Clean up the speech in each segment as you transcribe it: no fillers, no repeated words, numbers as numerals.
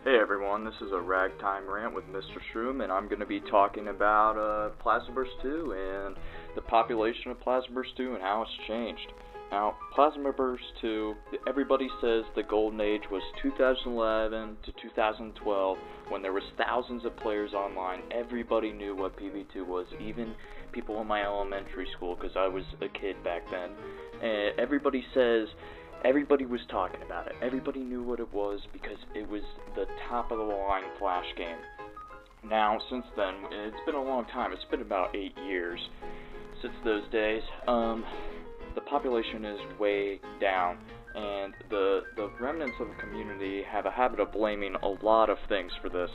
Hey everyone, this is a Ragtime Rant with Mr. Shroom, and I'm going to be talking about Plasma Burst 2 and the population of Plasma Burst 2 and how it's changed. Now, Plasma Burst 2, everybody says the golden age was 2011 to 2012, when there was thousands of players online. Everybody knew what PB2 was, even people in my elementary school, because I was a kid back then. And everybody was talking about it. Everybody knew what it was because it was the top of the line Flash game. Now, since then, it's been a long time. It's been about 8 years since those days. The population is way down, and the remnants of the community have a habit of blaming a lot of things for this.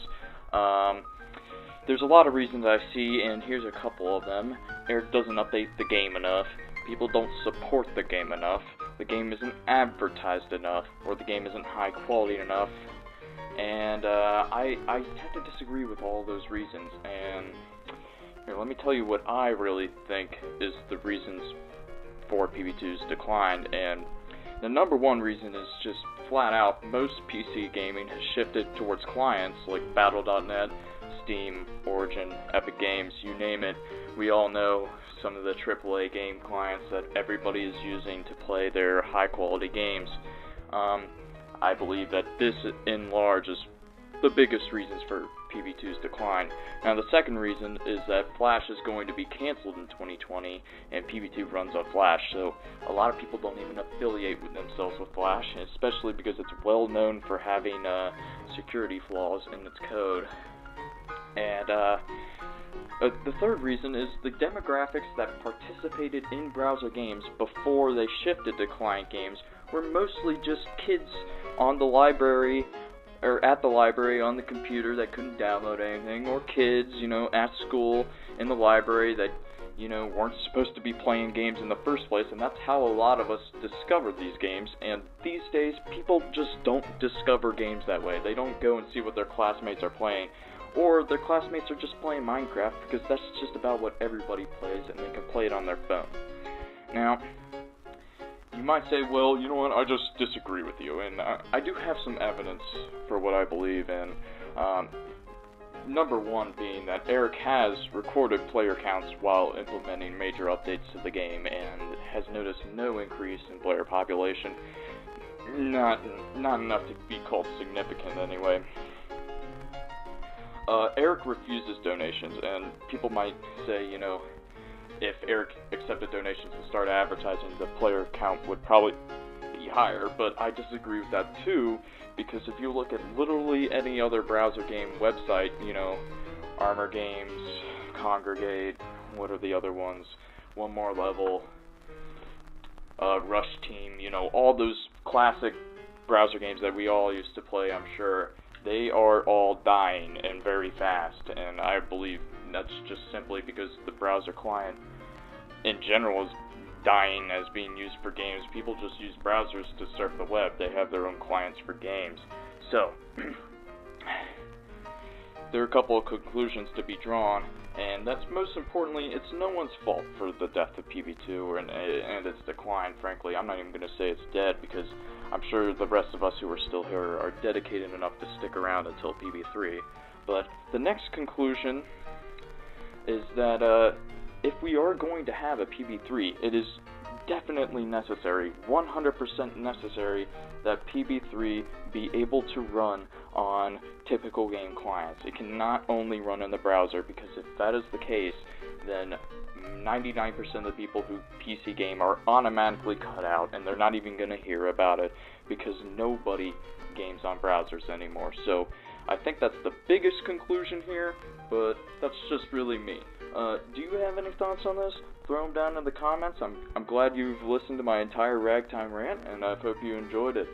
There's a lot of reasons I see, and here's a couple of them. Eric doesn't update the game enough. People don't support the game enough. The game isn't advertised enough, or the game isn't high quality enough, and I tend to disagree with all those reasons. And here, let me tell you what I really think is the reasons for PB2's decline. And the number one reason is just flat out, most PC gaming has shifted towards clients like Battle.net, Steam, Origin, Epic Games, you name it. We all know some of the AAA game clients that everybody is using to play their high-quality games. I believe that this, in large, is the biggest reasons for PB2's decline. Now, the second reason is that Flash is going to be canceled in 2020, and PB2 runs on Flash, so a lot of people don't even affiliate with themselves with Flash, especially because it's well known for having security flaws in its code. And the third reason is the demographics that participated in browser games before they shifted to client games were mostly just kids on the library, or at the library on the computer that couldn't download anything, or kids, at school in the library that, weren't supposed to be playing games in the first place, and that's how a lot of us discovered these games. And these days, people just don't discover games that way. They don't go and see what their classmates are playing. Or their classmates are just playing Minecraft because that's just about what everybody plays, and they can play it on their phone. Now, you might say, well, you know what, I just disagree with you, and I do have some evidence for what I believe in. Number one being that Eric has recorded player counts while implementing major updates to the game, and has noticed no increase in player population. Not enough to be called significant anyway. Eric refuses donations, and people might say, if Eric accepted donations and started advertising, the player count would probably be higher, but I disagree with that too, because if you look at literally any other browser game website, Armor Games, Congregate, what are the other ones, One More Level, Rush Team, all those classic browser games that we all used to play, I'm sure, they are all dying, and very fast, and I believe that's just simply because the browser client in general is dying as being used for games. People just use browsers to surf the web. They have their own clients for games. So, there are a couple of conclusions to be drawn, and that's most importantly, it's no one's fault for the death of PB2 and its decline, frankly. I'm not even going to say it's dead, because I'm sure the rest of us who are still here are dedicated enough to stick around until PB3. But the next conclusion is that if we are going to have a PB3, it is definitely necessary, 100% necessary, that PB3 be able to run on typical game clients. It cannot only run in the browser, because if that is the case, then 99% of the people who PC game are automatically cut out, and they're not even going to hear about it, because nobody games on browsers anymore. So I think that's the biggest conclusion here, but that's just really me. Do you have any thoughts on this? Throw them down in the comments. I'm glad you've listened to my entire Ragtime rant, and I hope you enjoyed it.